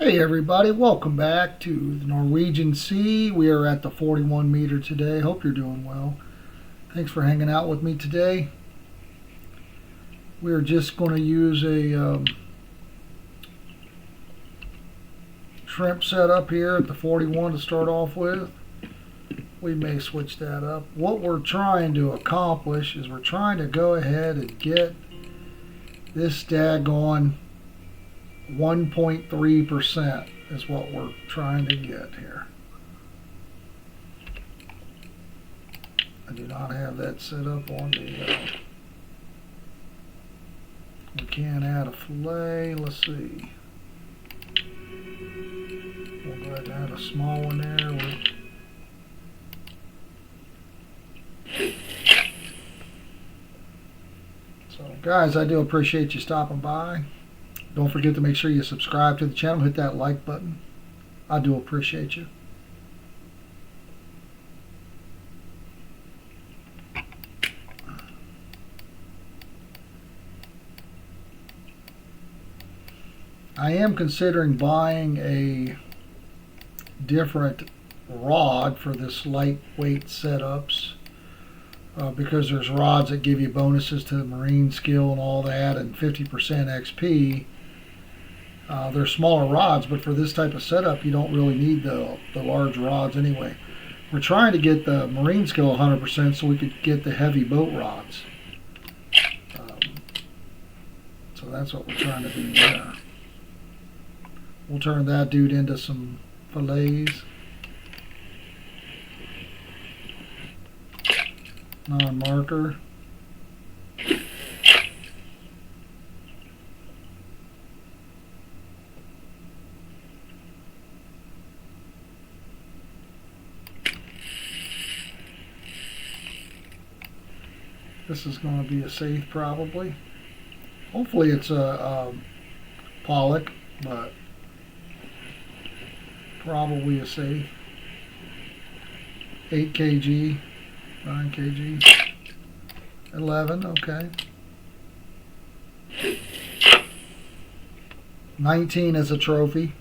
Hey everybody, welcome back to the Norwegian Sea. We are at the 41 meter today. Hope you're doing well. Thanks for hanging out with me today. We're just going to use a shrimp setup here at the 41 to start off with. We may switch that up. What we're trying to accomplish is we're trying to go ahead and get this daggone 1.3% is what we're trying to get here. I do not have that set up on the we can add a fillet. Let's see. We'll go ahead and add a small one there. So guys, I do appreciate you stopping by. Don't forget to make sure you subscribe to the channel. Hit that like button. I do appreciate you. I am considering buying a different rod for this lightweight setups because there's rods that give you bonuses to the marine skill and all that and 50% XP. They're smaller rods, but for this type of setup you don't really need the large rods anyway. We're trying to get the marine skill 100% so we could get the heavy boat rods. So that's what we're trying to do there. We'll turn that dude into some fillets. Non-marker. This is going to be a safe probably. Hopefully it's a pollock, but probably a safe. 8 kg, 9 kg, 11, okay. 19 as a trophy.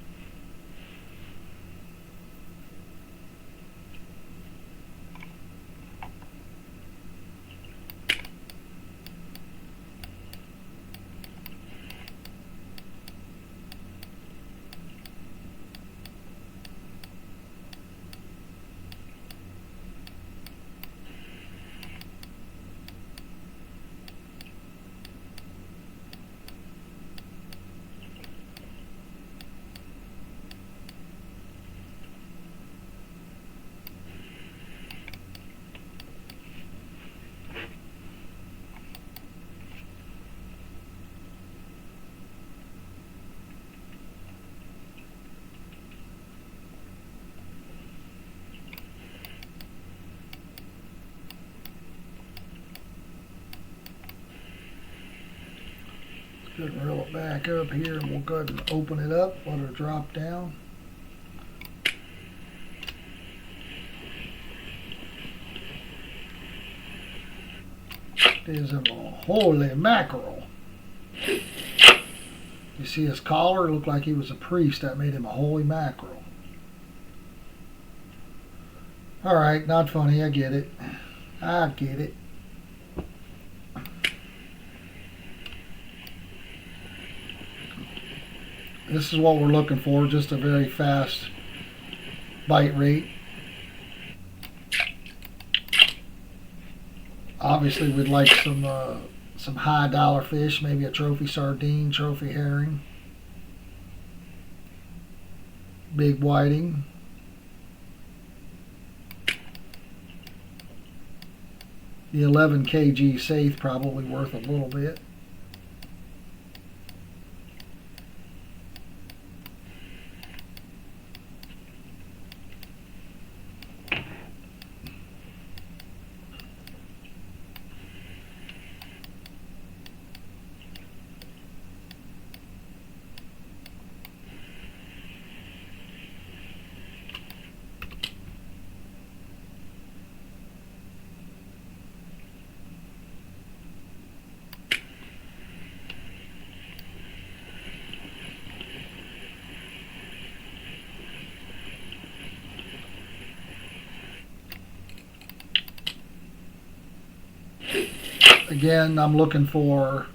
Go ahead and roll it back up here and we'll go ahead and open it up, let her drop down. There's a holy mackerel. You see his collar? It looked like he was a priest. That made him a holy mackerel. Alright, not funny. I get it. I get it. This is what we're looking for, just a very fast bite rate. Obviously we'd like some high dollar fish, maybe a trophy sardine, trophy herring, big whiting. The 11 kg safe probably worth a little bit. Again, I'm looking for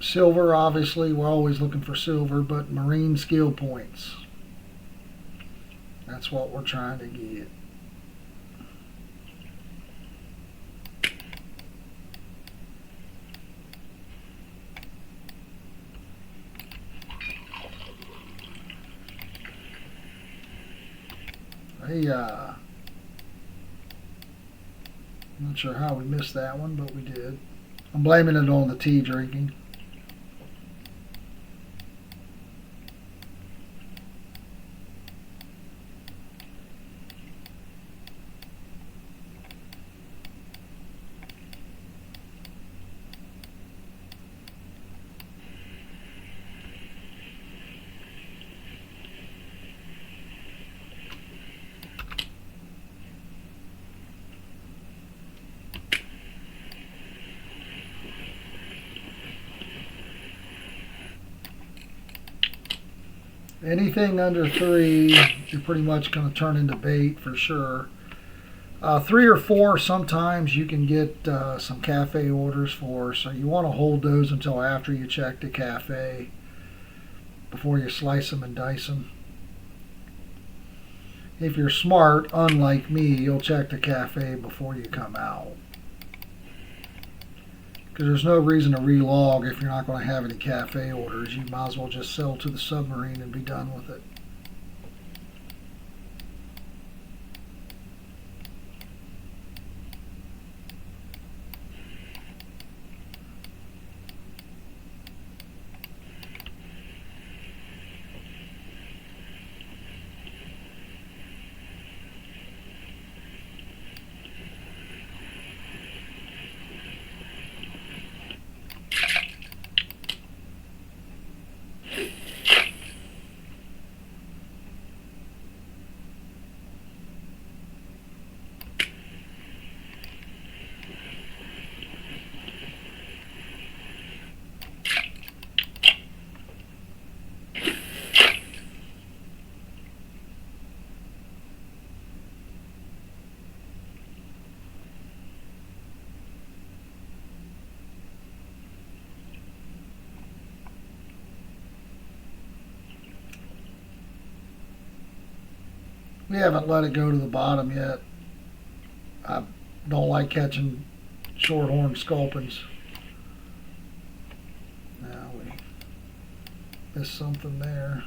silver. Obviously, we're always looking for silver, but marine skill points. That's what we're trying to get. Hey, not sure how we missed that one, but we did. I'm blaming it on the tea drinking. Anything under 3, you're pretty much going to turn into bait for sure. 3 or 4, sometimes you can get some cafe orders for, so you want to hold those until after you check the cafe before you slice them and dice them. If you're smart, unlike me, you'll check the cafe before you come out. Because there's no reason to relog if you're not going to have any cafe orders. You might as well just sell to the submarine and be done with it. We haven't let it go to the bottom yet. I don't like catching shorthorn sculpins. Now we missed something there.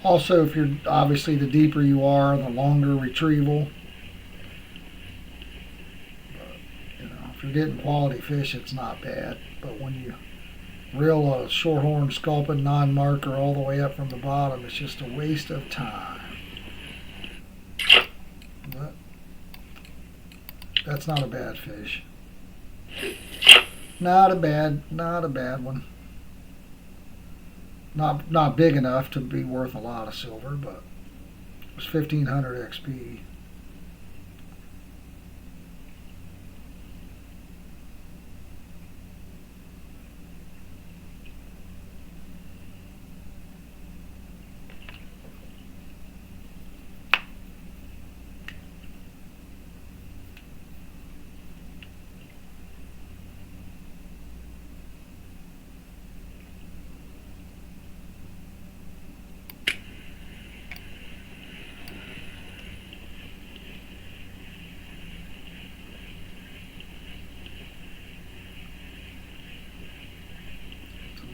Also, if you're obviously the deeper you are, the longer retrieval. But, if you're getting quality fish, it's not bad. But when you reel a shorthorn sculpin non-marker all the way up from the bottom, it's just a waste of time. But that's not a bad fish. Not a bad one. Not big enough to be worth a lot of silver, but it was 1500 XP.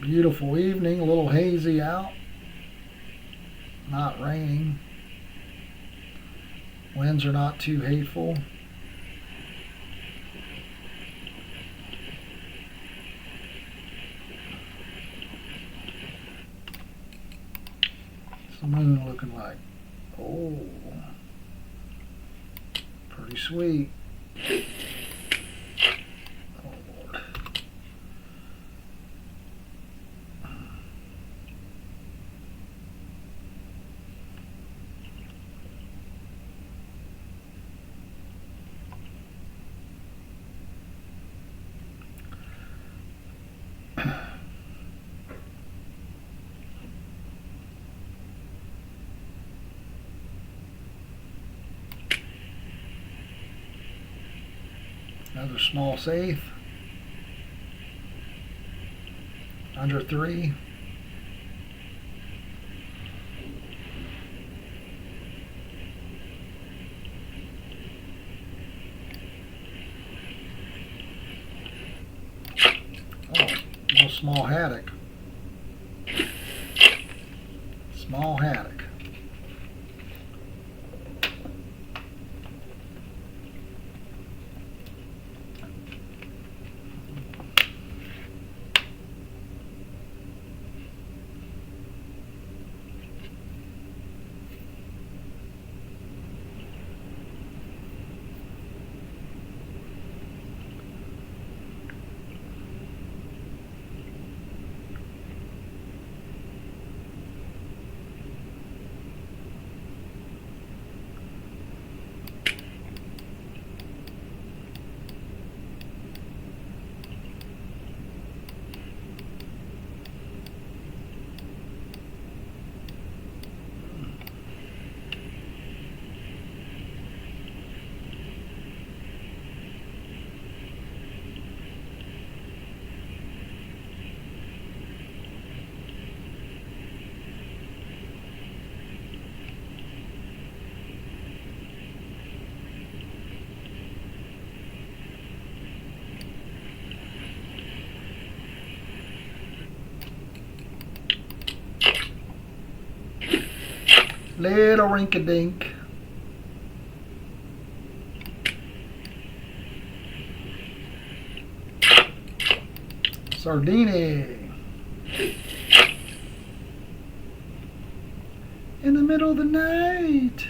Beautiful evening, a little hazy out, not raining. Winds are not too hateful. What's the moon looking like? Oh, pretty sweet. Oh, Lord. Another small safe. Under 3. Oh, no small haddock. Small haddock. Little rink-a-dink. Sardini. In the middle of the night.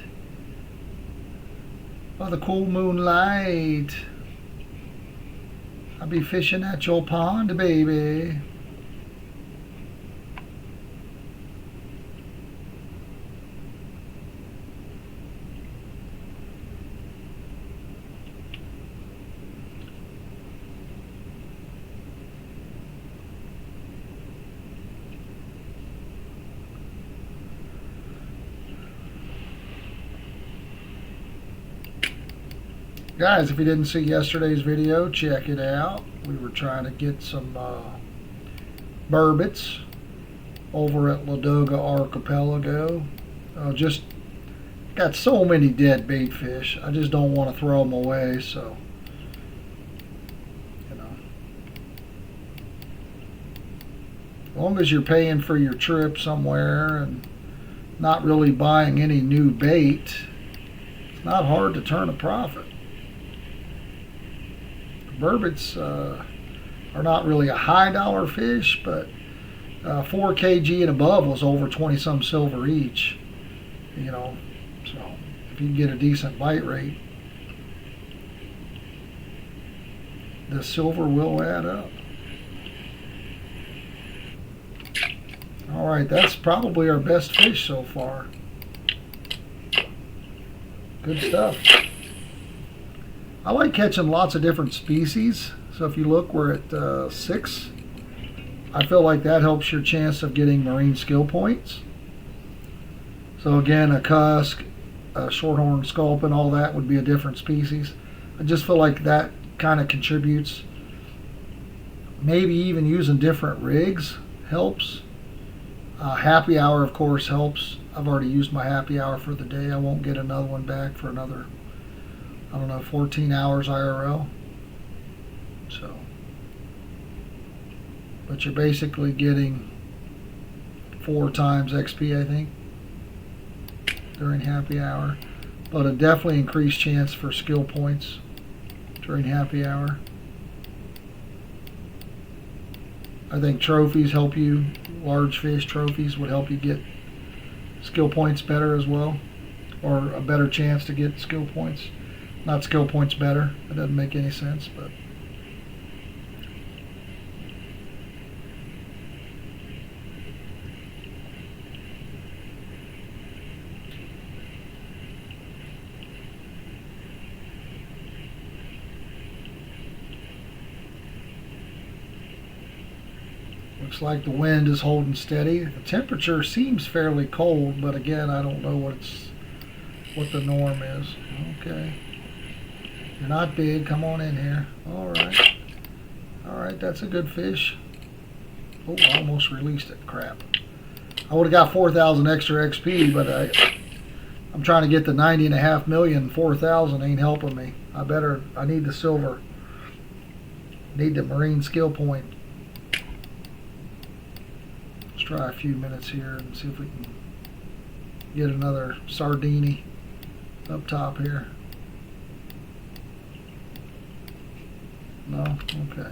By the cool moonlight. I'll be fishing at your pond, baby. Guys, if you didn't see yesterday's video, check it out. We were trying to get some burbits over at Ladoga Archipelago. Just got so many dead bait fish. I just don't want to throw them away, so you know. As long as you're paying for your trip somewhere and not really buying any new bait, it's not hard to turn a profit. Burbits are not really a high dollar fish, but 4 kg and above was over 20 some silver each, you know, so if you can get a decent bite rate, the silver will add up. All right, that's probably our best fish so far. Good stuff. I like catching lots of different species, so if you look, we're at 6. I feel like that helps your chance of getting marine skill points. So again, a cusk, a shorthorn sculpin, all that would be a different species. I just feel like that kind of contributes. Maybe even using different rigs helps. Happy hour, of course, helps. I've already used my happy hour for the day. I won't get another one back for another, I don't know, 14 hours IRL. So, but you're basically getting 4 times XP, I think, during happy hour. But a definitely increased chance for skill points during happy hour. I think trophies help you. Large fish trophies would help you get skill points better as well, or a better chance to get skill points. Not skill points better. It doesn't make any sense, but. Looks like the wind is holding steady. The temperature seems fairly cold, but again, I don't know what the norm is. Okay. You're not big. Come on in here. All right. All right, that's a good fish. Oh, I almost released it. Crap. I would have got 4,000 extra XP, but I'm trying to get the 90.5 million. 4,000 ain't helping me. I need the silver. Need the marine skill point. Let's try a few minutes here and see if we can get another sardini up top here. No? Okay.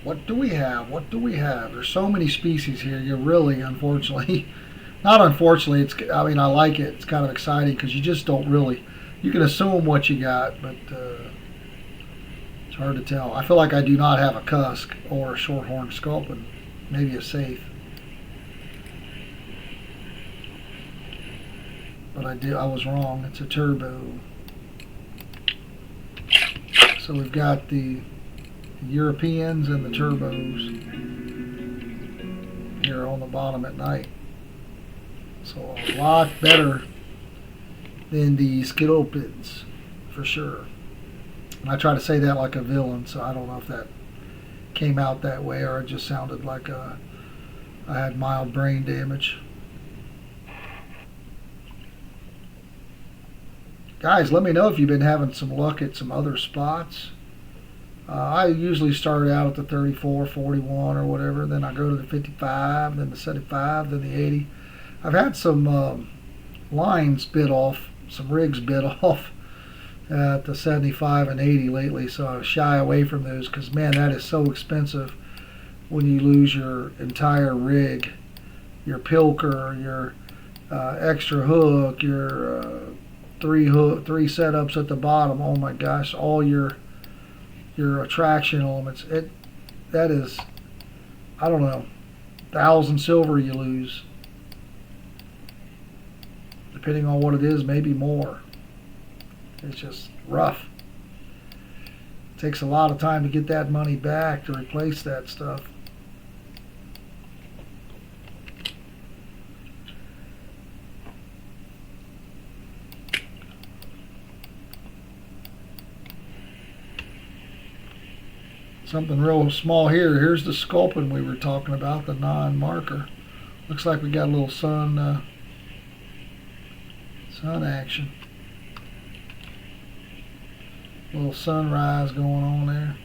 What do we have? What do we have? There's so many species here. You're really, unfortunately, not unfortunately, I mean, I like it. It's kind of exciting because you just don't really, you can assume what you got, but it's hard to tell. I feel like I do not have a cusk or a shorthorn sculpin. Maybe a safe. But I was wrong. It's a turbo. So we've got the Europeans and the turbos here on the bottom at night. So a lot better than the sculpins, for sure. And I try to say that like a villain, so I don't know if that came out that way or it just sounded like I had mild brain damage. Guys, let me know if you've been having some luck at some other spots. I usually start out at the 34, 41 or whatever, then I go to the 55, then the 75, then the 80. I've had some lines bit off, some rigs bit off at the 75 and 80 lately, so I shy away from those because, man, that is so expensive when you lose your entire rig, your pilker, your extra hook, your three setups at the bottom. Oh my gosh, all your attraction elements. That is, I don't know, 1,000 silver you lose, depending on what it is, maybe more. It's just rough. It takes a lot of time to get that money back to replace that stuff. Something real small here. Here's the sculpin we were talking about, the non-marker. Looks like we got a little sun action. A little sunrise going on there.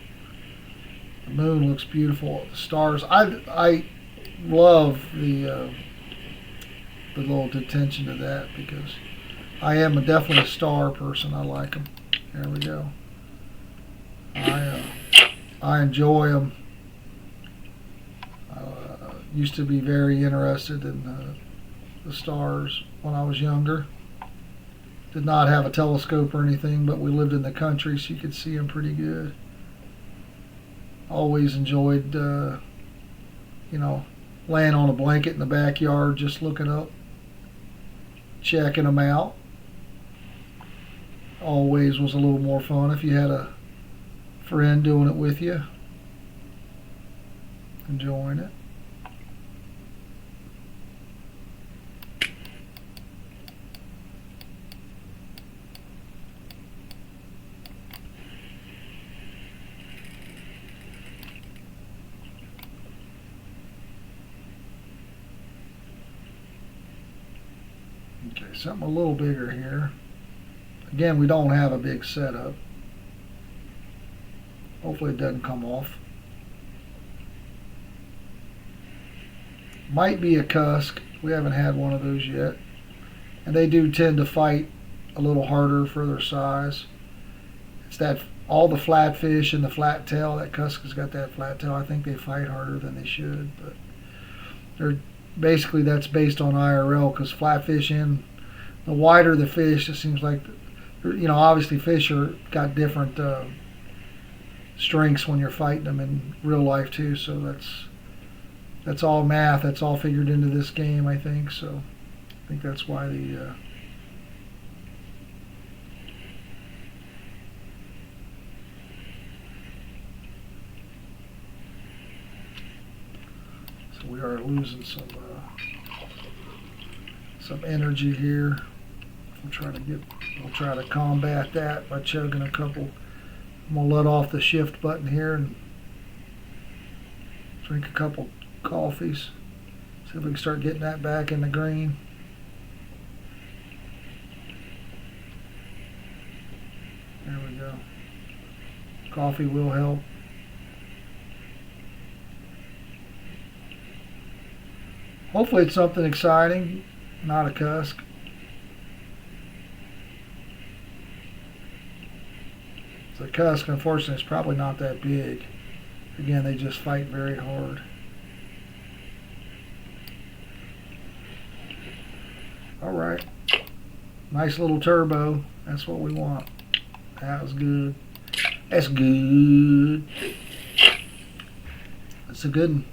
The moon looks beautiful. The stars. I love the little attention to that because I am definitely a star person. I like them. There we go. I enjoy them. Used to be very interested in the stars when I was younger. Did not have a telescope or anything, but we lived in the country, so you could see them pretty good. Always enjoyed, laying on a blanket in the backyard, just looking up, checking them out. Always was a little more fun if you had a friend doing it with you, enjoying it. Okay, something a little bigger here. Again, we don't have a big setup. Hopefully it doesn't come off. Might be a cusk. We haven't had one of those yet. And they do tend to fight a little harder for their size. It's that all the flatfish and the flat tail, that cusk has got that flat tail. I think they fight harder than they should, but they're basically, that's based on IRL, because flatfish, in the wider the fish, it seems like, obviously fish are got different strengths when you're fighting them in real life too. So that's all math. That's all figured into this game, I think. So I think that's why the so we are losing some energy here. We'll try to combat that by chugging a couple. I'm gonna let off the shift button here and drink a couple coffees. See if we can start getting that back in the green. There we go. Coffee will help. Hopefully it's something exciting, not a cusk. The cusk, unfortunately, is probably not that big. Again, they just fight very hard. All right. Nice little turbo. That's what we want. That was good. That's good. That's a good one.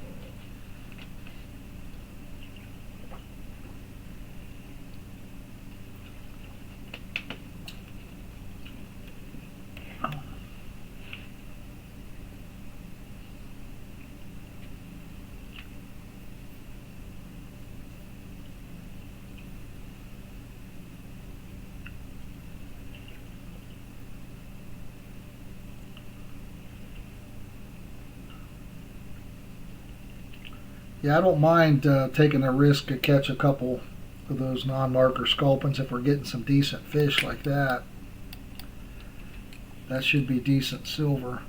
Yeah, I don't mind taking a risk to catch a couple of those non-marker sculpins if we're getting some decent fish like that. That should be decent silver.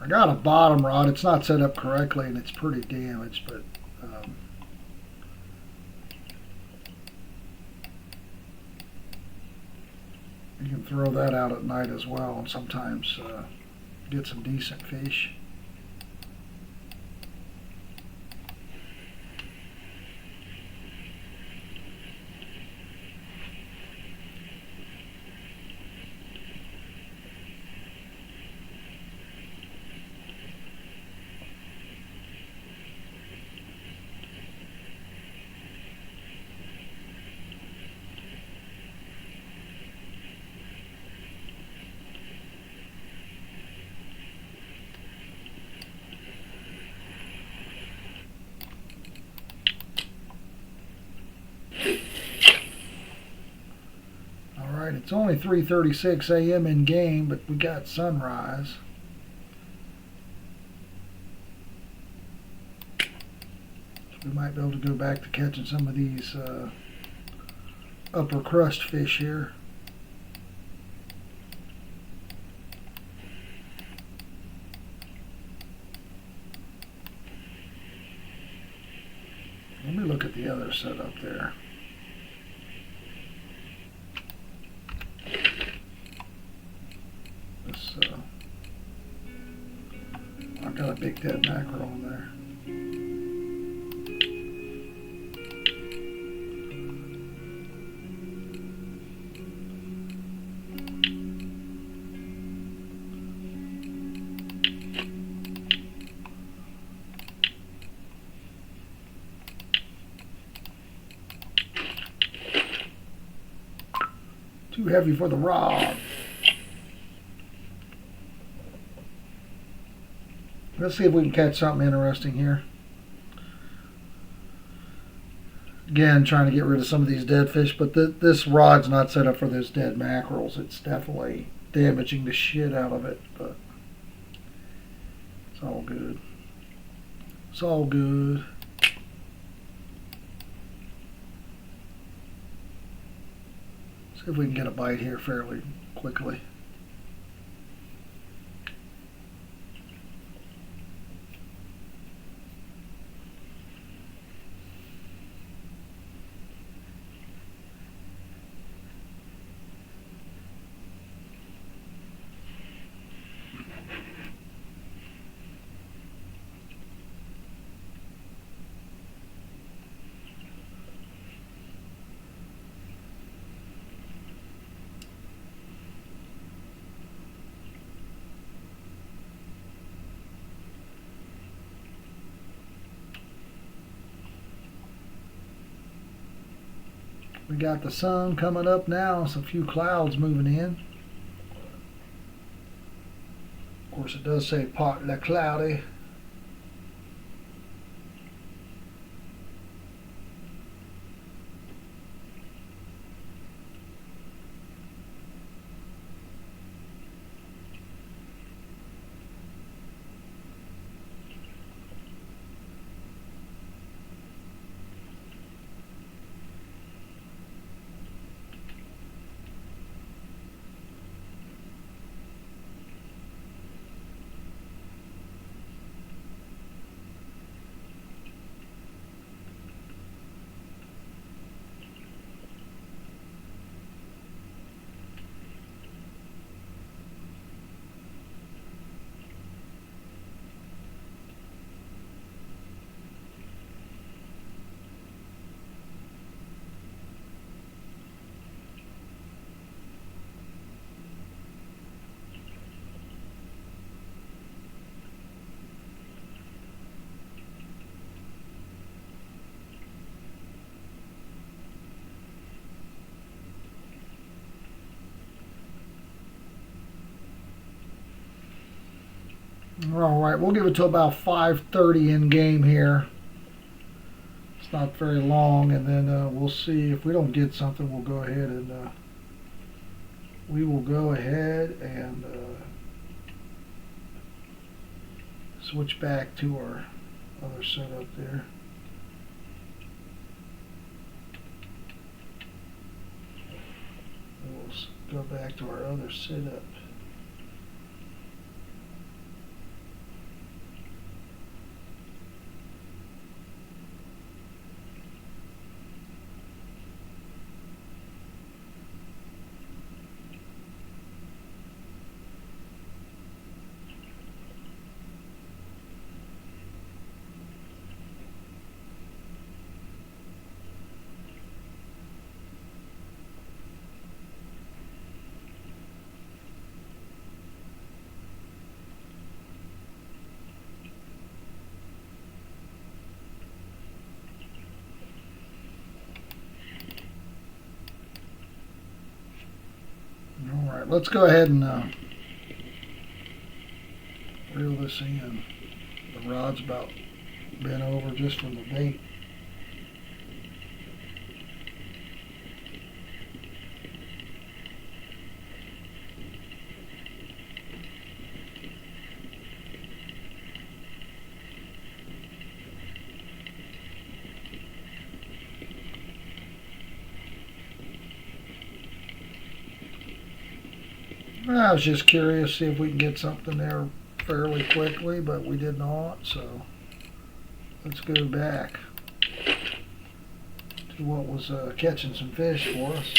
I got a bottom rod. It's not set up correctly and it's pretty damaged, but you can throw that out at night as well and sometimes get some decent fish. It's only 3:36 a.m. in game, but we got sunrise. So we might be able to go back to catching some of these upper crust fish here. Let me look at the other setup there. I've got a big dead mackerel in there. Too heavy for the rod. Let's see if we can catch something interesting here. Again, trying to get rid of some of these dead fish, but this rod's not set up for those dead mackerels. It's definitely damaging the shit out of it, but it's all good. It's all good. See if we can get a bite here fairly quickly. We got the sun coming up now, so a few clouds moving in. Of course, it does say partly cloudy. All right, we'll give it to about 5:30 in game here. It's not very long, and then we'll see if we don't get something. We'll go ahead and switch back to our other setup there. We'll go back to our other setup. All right, let's go ahead and reel this in. The rod's about bent over just from the bait. I was just curious, see if we can get something there fairly quickly, but we did not, so let's go back to what was catching some fish for us.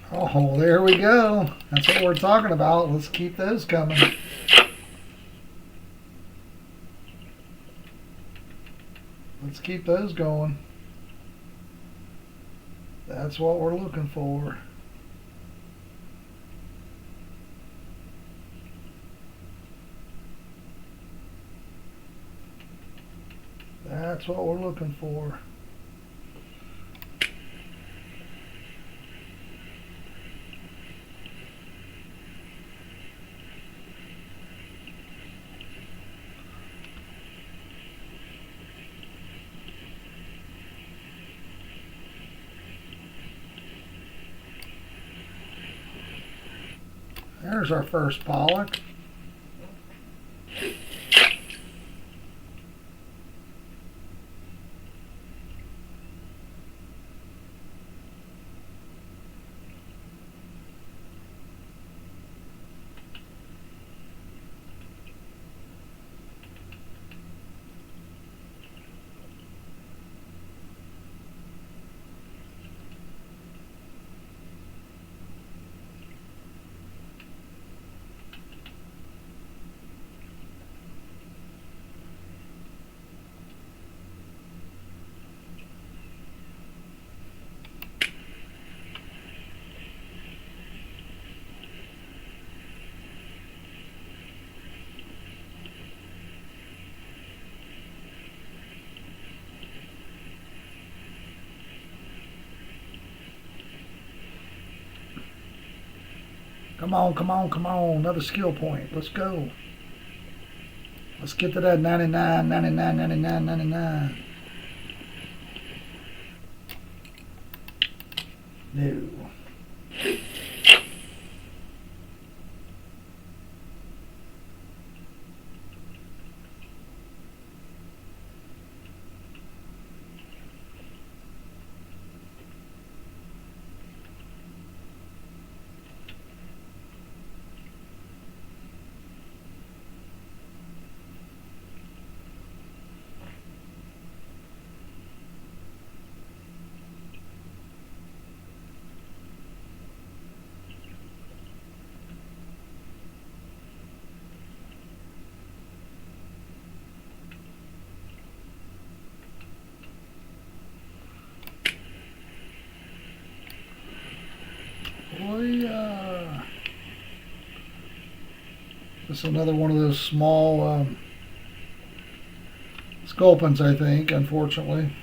Oh, there we go. That's what we're talking about. Let's keep those coming. Let's keep those going. That's what we're looking for. That's what we're looking for. There's our first pollock. Come on, come on, come on. Another skill point. Let's go. Let's get to that 99, 99, 99, 99. No. This is another one of those small sculpins, I think, unfortunately.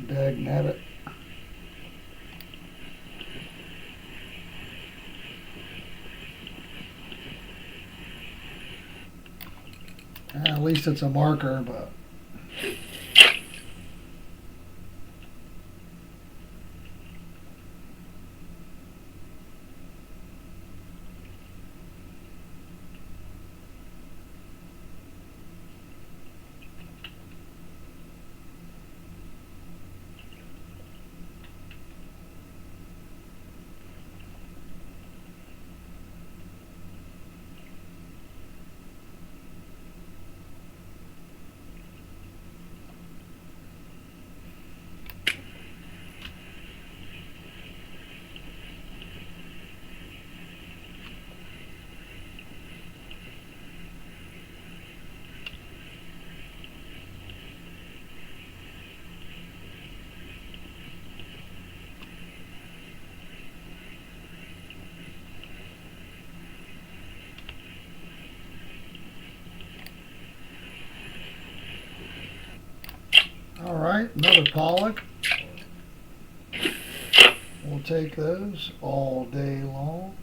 Dag nabbit. At least it's a marker, but all right, another pollock. We'll take those all day long.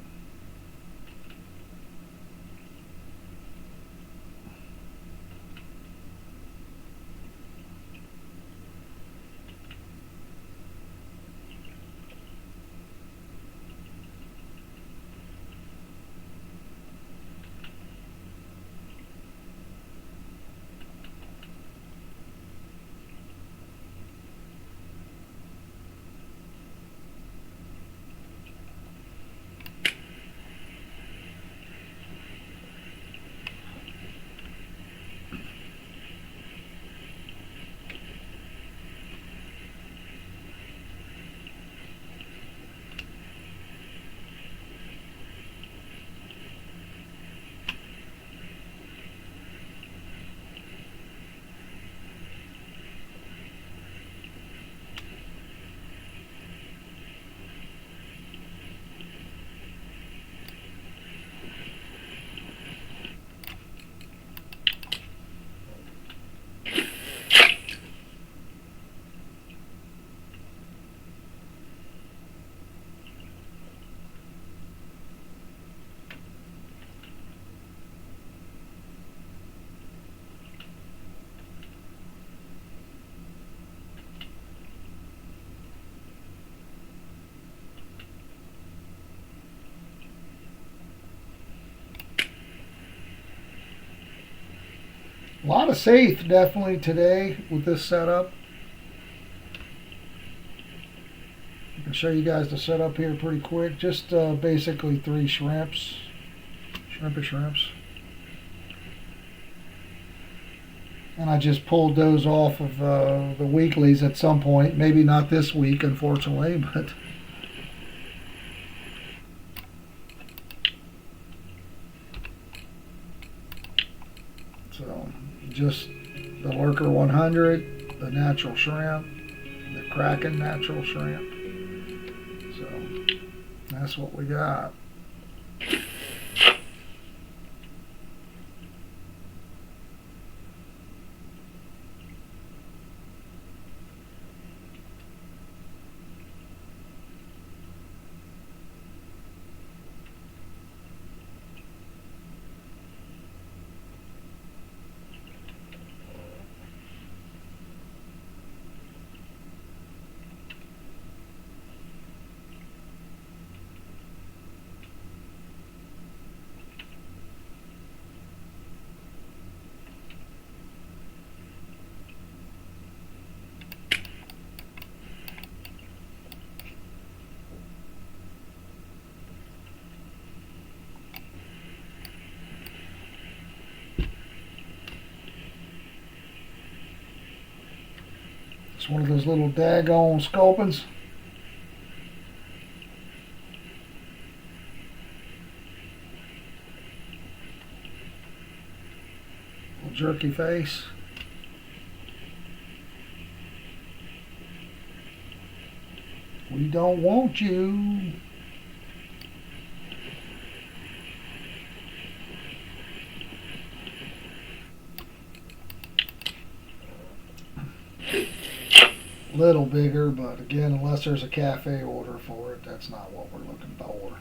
A lot of safe definitely today with this setup. I can show you guys the setup here pretty quick. Just basically 3 shrimps. Shrimps. And I just pulled those off of the weeklies at some point. Maybe not this week, unfortunately, but so just the Lurker 100, the natural shrimp, the Kraken natural shrimp. So that's what we got. It's one of those little daggone sculpins. Little jerky face. We don't want you. Little bigger, but again, unless there's a cafe order for it, that's not what we're looking for.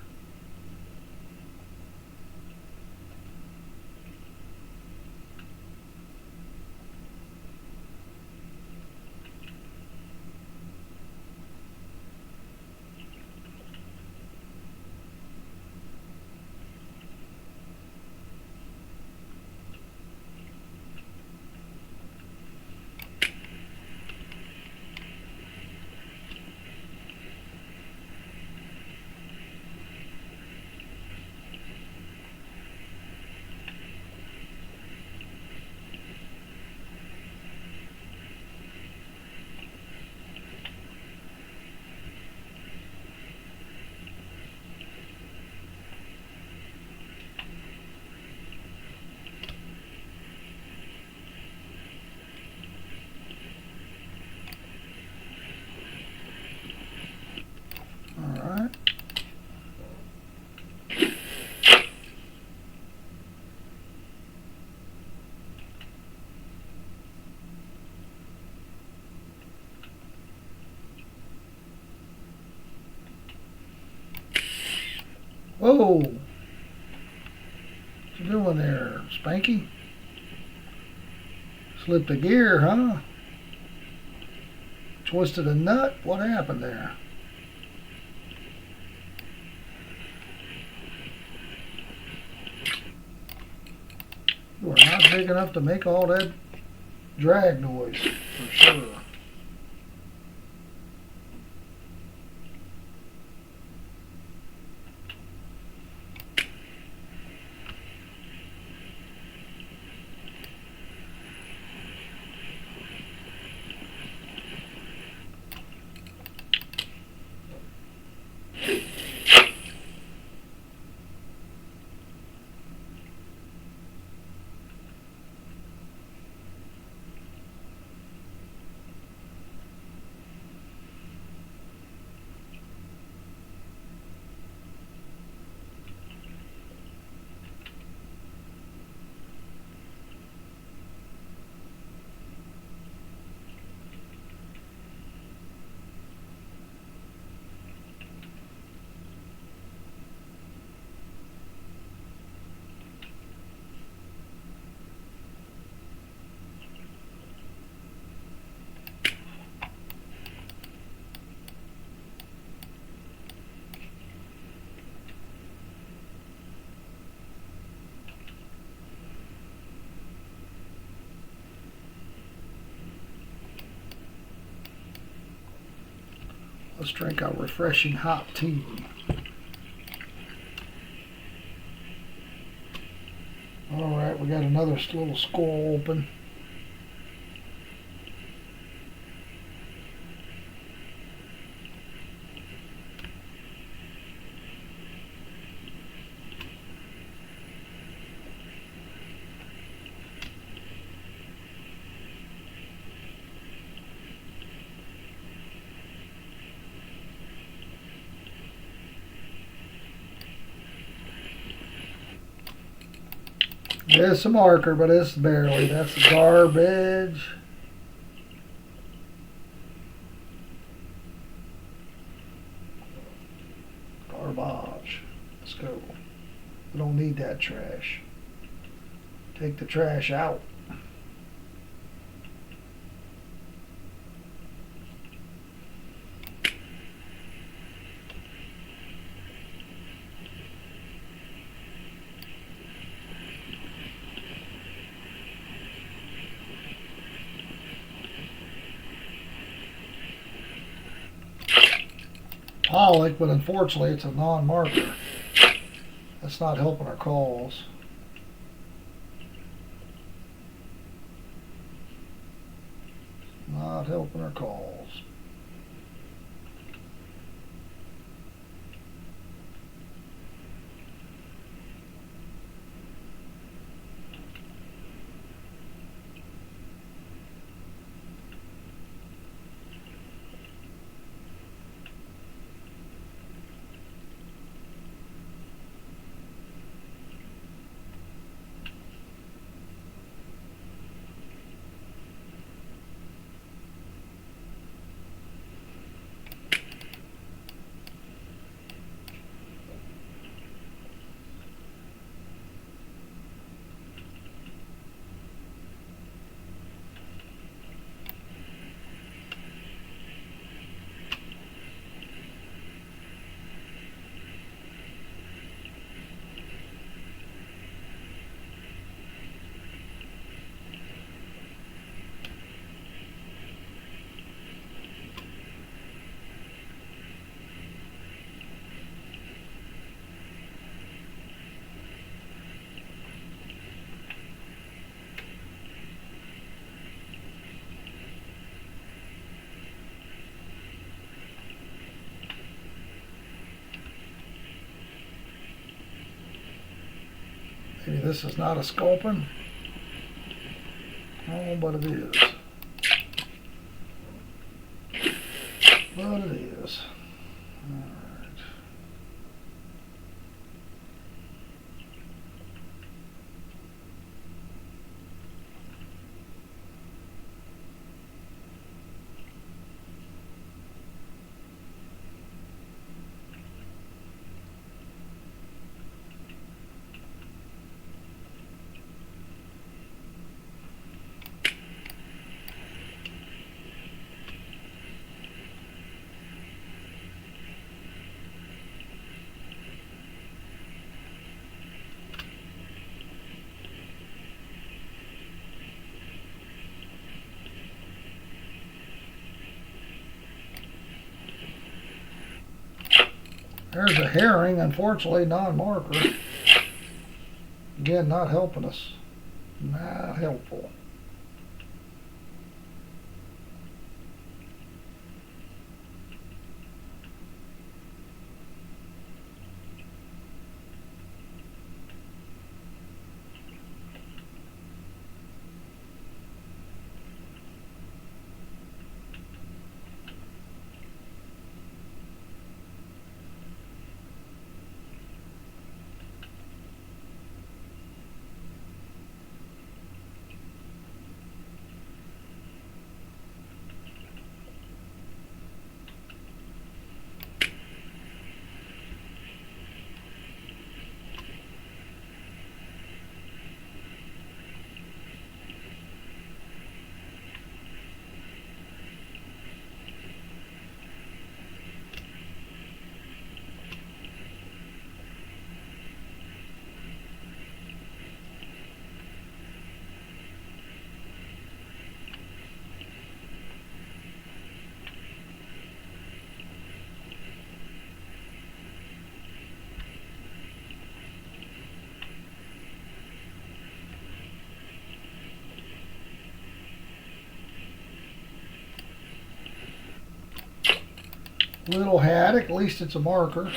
Alright. Whoa! What you doing there, Spanky? Slipped a gear, huh? Twisted a nut? What happened there? You are not big enough to make all that drag noise, for sure. Let's drink our refreshing hot tea. Alright, we got another little score open. It's a marker, but it's barely. That's garbage. Garbage. Let's go. We don't need that trash. Take the trash out. Pollock, but unfortunately it's a non-marker. That's not helping our calls. Not helping our calls. Maybe this is not a sculpin. Oh, but it is. But it is. Alright. There's a herring, unfortunately non-marker. Again, not helping us. Not helpful. Little haddock, at least it's a marker.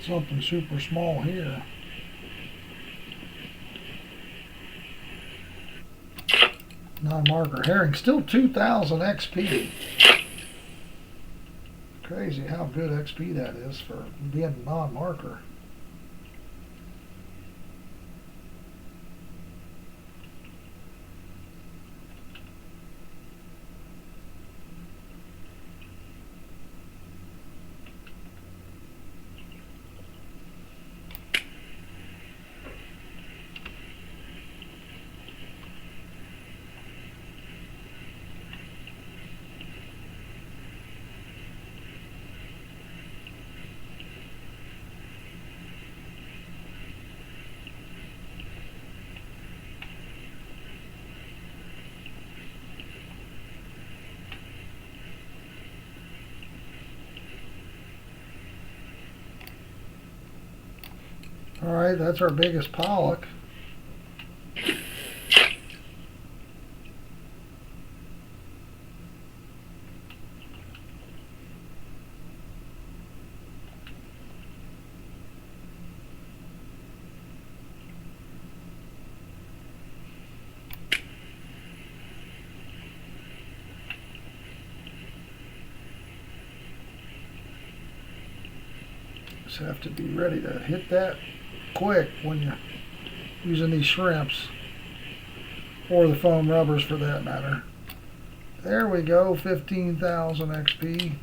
Something super small here. Non-marker herring, still 2,000 XP. Crazy how good XP that is for being non-marker. All right, that's our biggest pollock. Just have to be ready to hit that quick when you're using these shrimps, or the foam rubbers for that matter. There we go, 15,000 XP.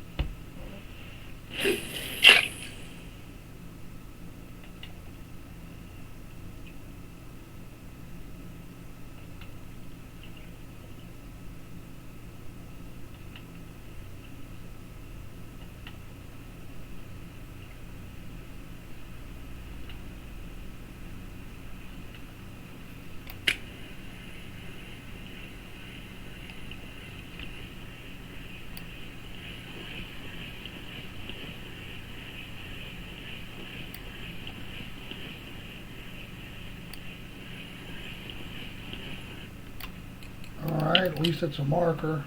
At least it's a marker.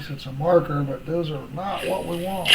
least it's a marker, but those are not what we want.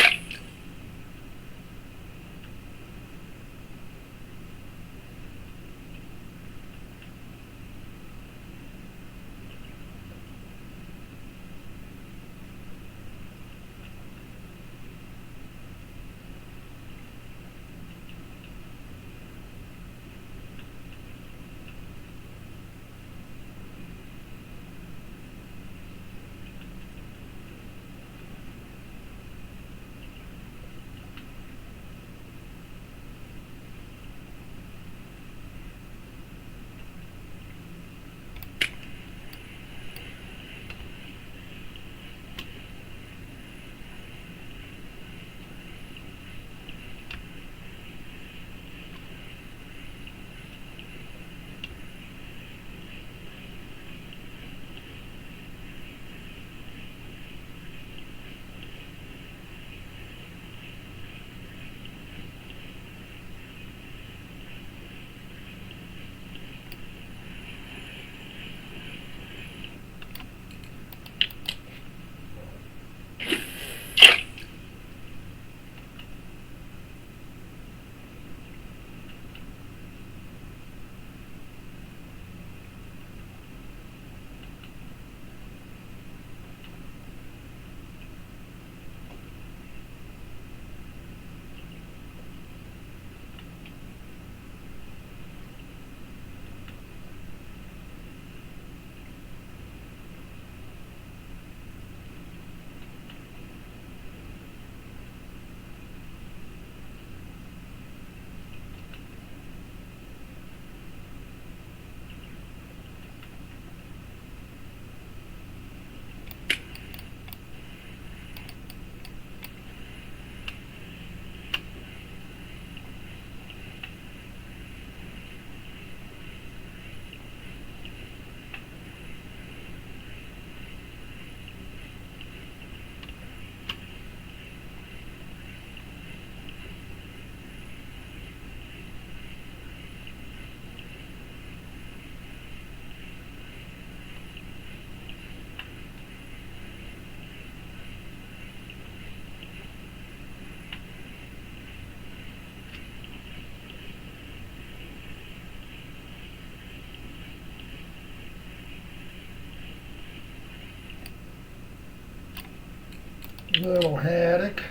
Little haddock.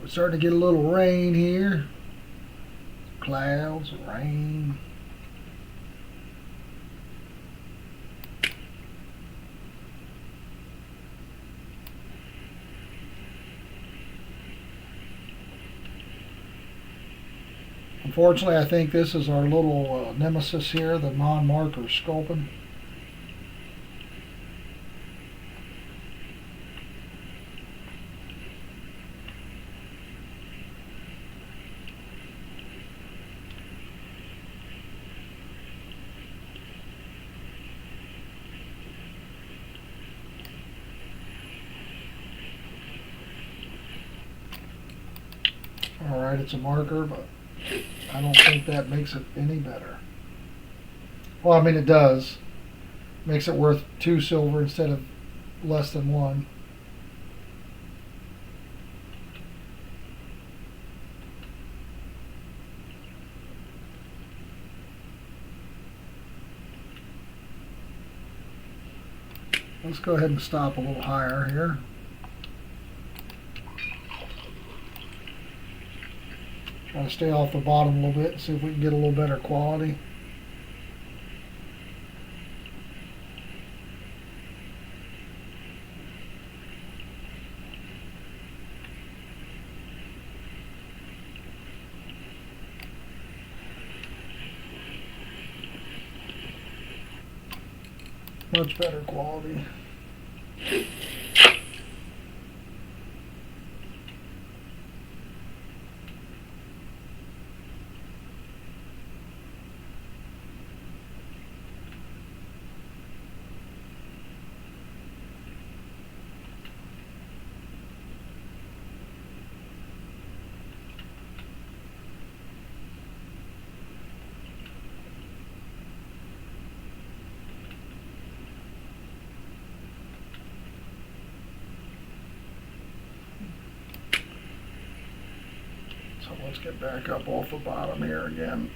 We're starting to get a little rain here. Clouds, rain. Unfortunately, I think this is our little nemesis here, the non-marker sculpin. right, it's a marker, but I don't think that makes it any better. Well, I mean, it does. Makes it worth 2 silver instead of less than 1. Let's go ahead and stop a little higher here. Try to stay off the bottom a little bit and see if we can get a little better quality. Much better quality. So let's get back up off the bottom here again.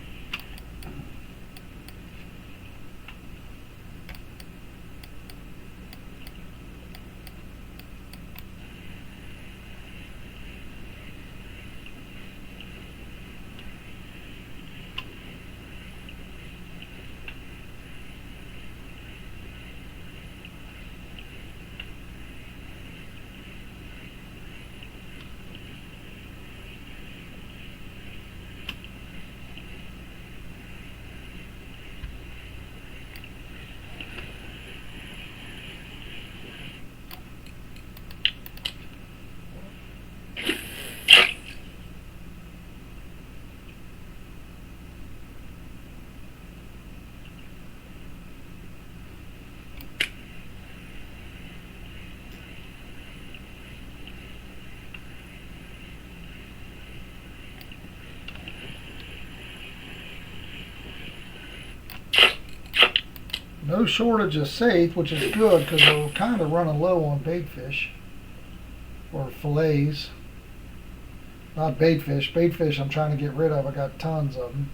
No shortage of saithe, which is good because we're kind of running low on bait fish or fillets. Not bait fish. Bait fish I'm trying to get rid of. I got tons of them.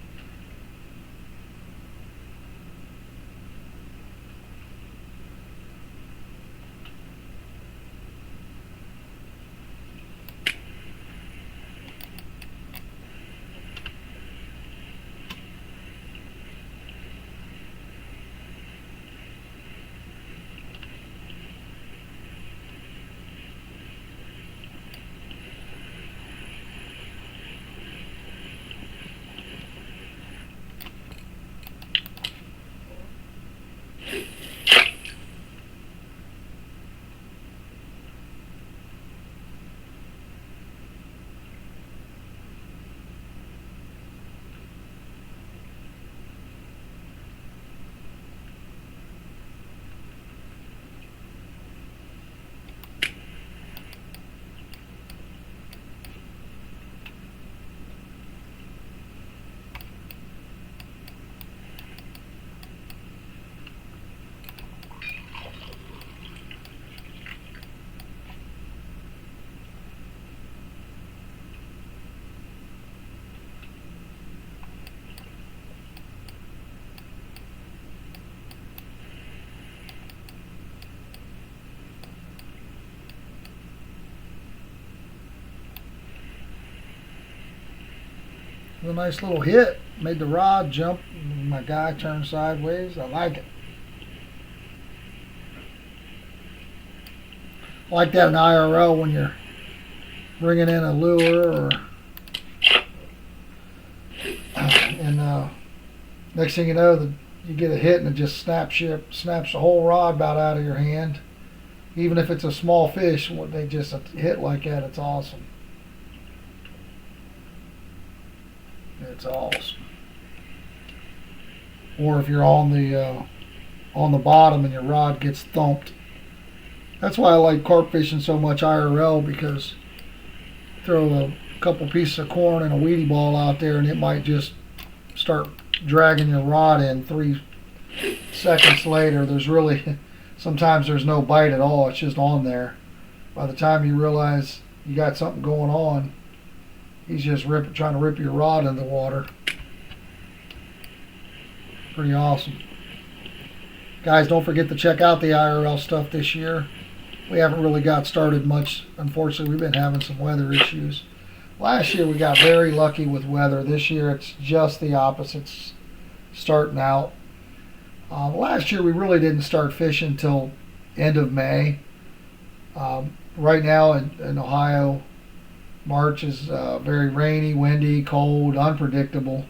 It was a nice little hit. Made the rod jump. My guy turned sideways. I like it. I like that in IRL when you're bringing in a lure or and next thing you know, you get a hit and it just snaps the whole rod about out of your hand. Even if it's a small fish, when they just hit like that, it's awesome. It's awesome. Or if you're on the bottom and your rod gets thumped. That's why I like carp fishing so much IRL, because throw a couple pieces of corn and a weedy ball out there, and it might just start dragging your rod in. 3 seconds later, there's really, sometimes there's no bite at all. It's just on there. By the time you realize you got something going on, he's just trying to rip your rod in the water. Pretty awesome. Guys, don't forget to check out the IRL stuff this year. We haven't really got started much. Unfortunately, we've been having some weather issues. Last year we got very lucky with weather. This year it's just the opposite. It's starting out. Last year we really didn't start fishing until end of May. Right now in Ohio, March is very rainy, windy, cold, unpredictable.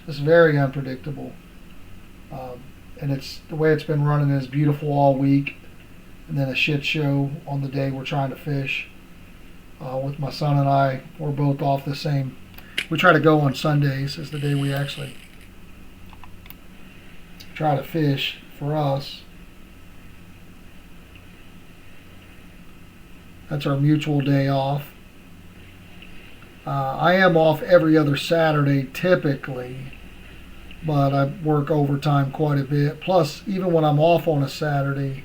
It's very unpredictable. And it's the way it's been running is beautiful all week, and then a shit show on the day we're trying to fish. With my son and I, we're both off the same. We try to go on Sundays is the day we actually try to fish for us. That's our mutual day off. I am off every other Saturday typically, but I work overtime quite a bit. Plus, even when I'm off on a Saturday,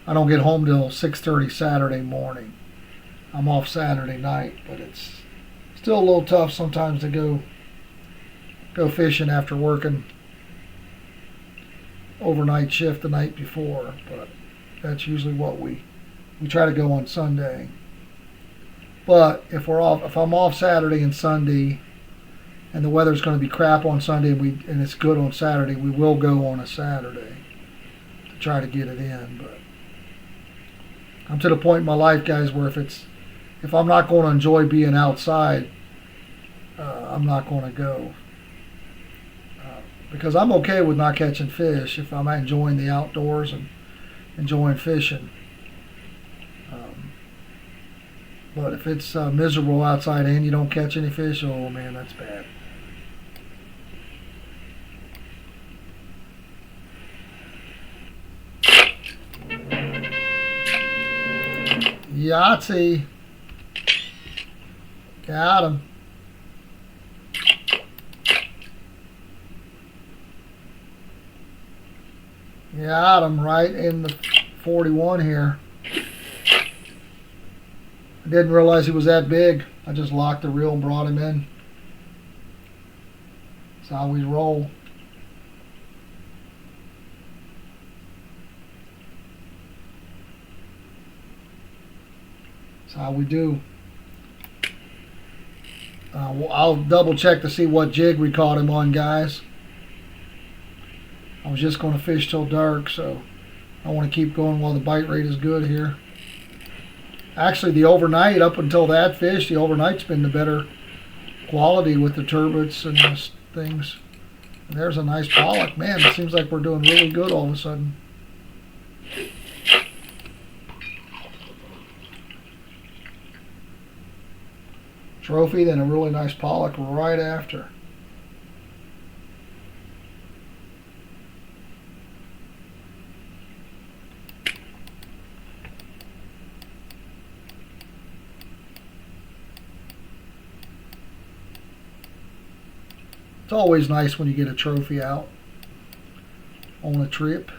I don't get home till 6:30 Saturday morning. I'm off Saturday night, but it's still a little tough sometimes to go fishing after working overnight shift the night before. But that's usually what we try to go on Sunday. But if I'm off Saturday and Sunday, and the weather's going to be crap on Sunday, and it's good on Saturday, we will go on a Saturday to try to get it in. But I'm to the point in my life, guys, where if I'm not going to enjoy being outside, I'm not going to go. Because I'm okay with not catching fish if I'm enjoying the outdoors and enjoying fishing. But if it's miserable outside and you don't catch any fish, oh man, that's bad. Yahtzee. Got him. Got him right in the 41 here. I didn't realize he was that big. I just locked the reel and brought him in. That's how we roll. That's how we do. I'll double check to see what jig we caught him on, guys. I was just going to fish till dark, so I want to keep going while the bite rate is good here. Actually, the overnight, up until that fish, the overnight's been the better quality with the turbots and those things. And there's a nice pollock. Man, it seems like we're doing really good all of a sudden. Trophy, then a really nice pollock right after. It's always nice when you get a trophy out on a trip.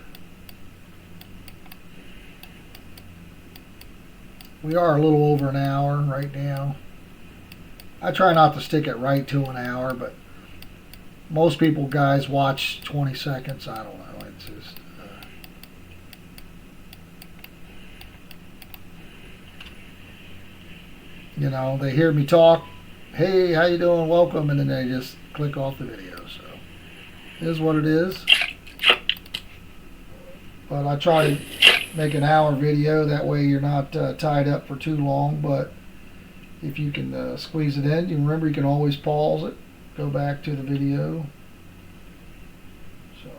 We are a little over an hour right now. I try not to stick it right to an hour, but most people, guys, watch 20 seconds. I don't know. It's just you know, they hear me talk, hey, how you doing, welcome, and then they just click off the video. So it is what it is. But I try to make an hour video, that way you're not tied up for too long. But if you can squeeze it in, you remember you can always pause it, go back to the video. So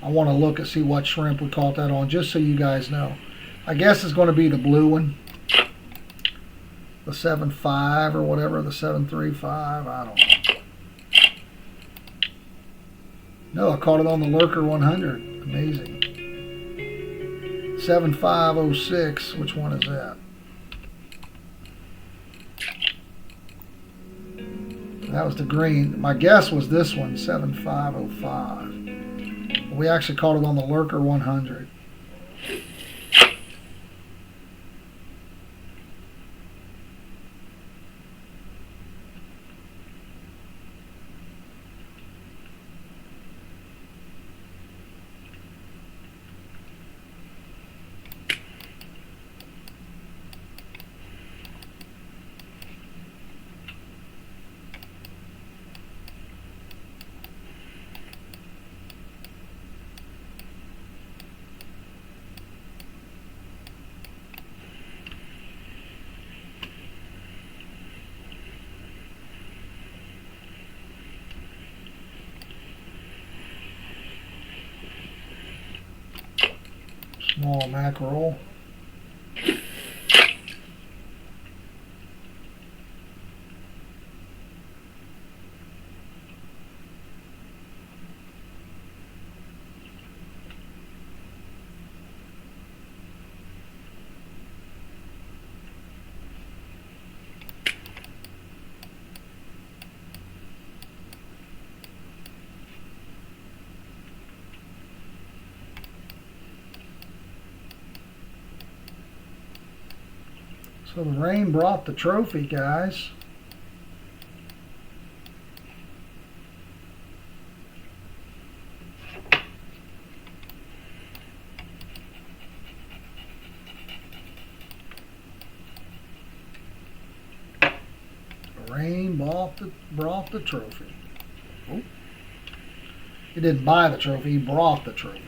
I want to look and see what shrimp we caught that on, just so you guys know. I guess it's going to be the blue one, the 7.5 or whatever, the 7.35. I don't know. No, I caught it on the Lurker 100. Amazing. 7506, which one is that? That was the green. My guess was this one, 7505. We actually caught it on the Lurker 100. Small mackerel. So the rain brought the trophy, guys. The rain brought the trophy. Oh. He didn't buy the trophy, he brought the trophy.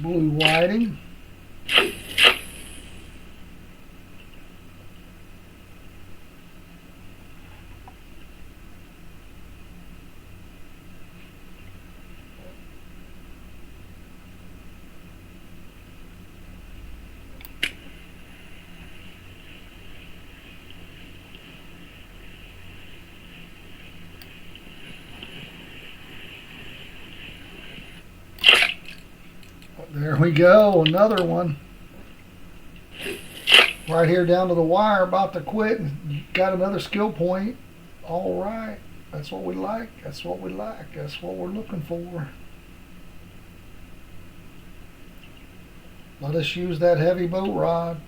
Blue whiting. There we go, another one. Right here down to the wire, about to quit. Got another skill point. All right, that's what we like. That's what we like. That's what we're looking for. Let us use that heavy boat rod.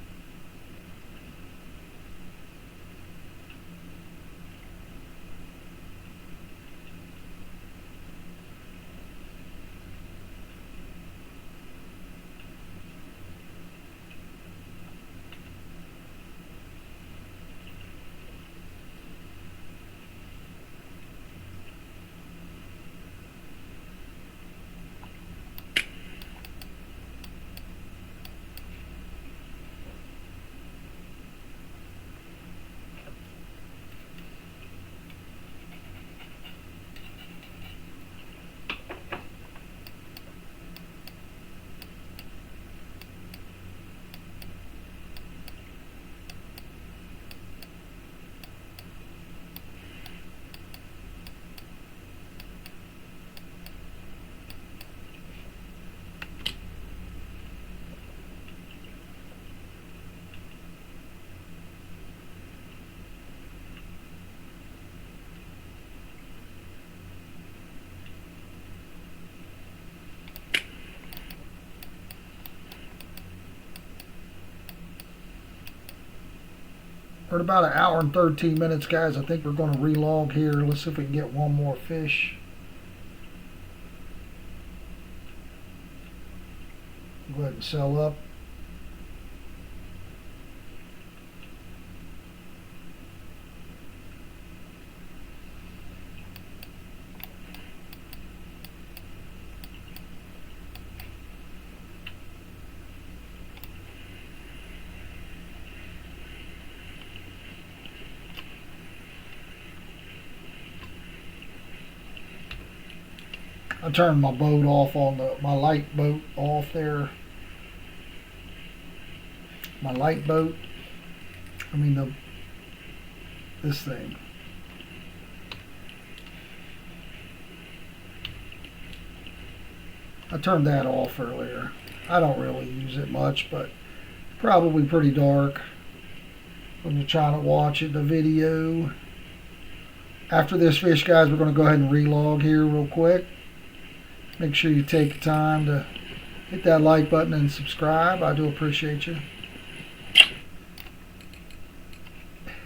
We're at about 1 hour and 13 minutes, guys. I think we're going to relog here. Let's see if we can get one more fish. Go ahead and sell up. I turned my boat off on my light boat off there. My light boat. I mean this thing. I turned that off earlier. I don't really use it much, but probably pretty dark when you're trying to watch the video. After this fish, guys, we're going to go ahead and relog here real quick. Make sure you take the time to hit that like button and subscribe. I do appreciate you.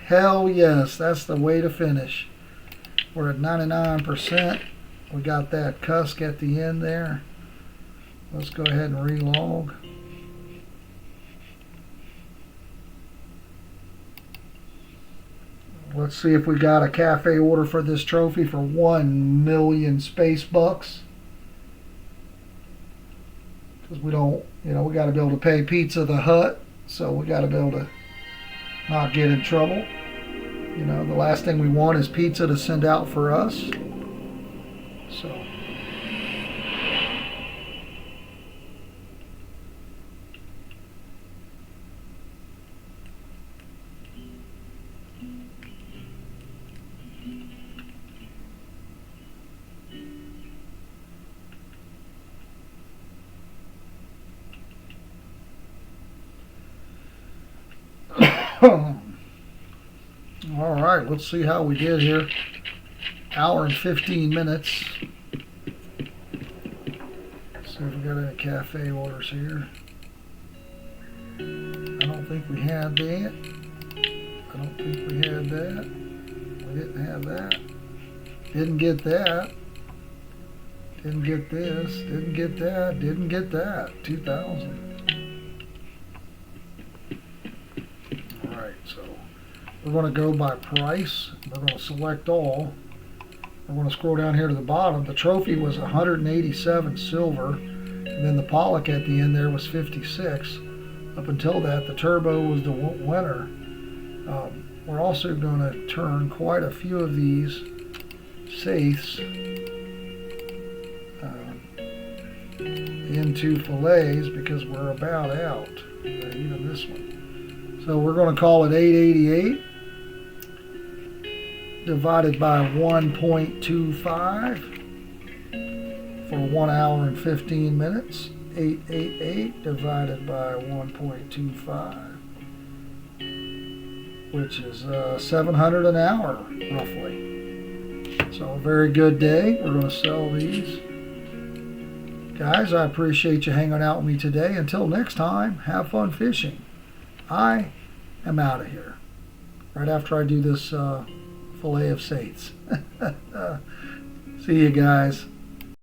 Hell yes, that's the way to finish. We're at 99%. We got that cusk at the end there. Let's go ahead and relog. Let's see if we got a cafe order for this trophy for 1 million space bucks. Because we don't, we got to be able to pay Pizza the Hut, so we got to be able to not get in trouble. The last thing we want is pizza to send out for us. So. All right, let's see how we did here. 1 hour and 15 minutes. Let's see if we got any cafe orders here. I don't think we had that. I don't think we had that. We didn't have that. Didn't get that. Didn't get this. Didn't get that. Didn't get that. 2,000. We're going to go by price. We're going to select all. We're going to scroll down here to the bottom. The trophy was 187 silver, and then the pollock at the end there was 56. Up until that, the turbo was the winner. We're also going to turn quite a few of these saiths into fillets because we're about out. Even this one. So we're going to call it 888. Divided by 1.25 for 1 hour and 15 minutes. 888 divided by 1.25, which is 700 an hour, roughly. So a very good day. We're going to sell these. Guys, I appreciate you hanging out with me today. Until next time, have fun fishing. I am out of here. Right after I do this fillet of saiths. See you guys.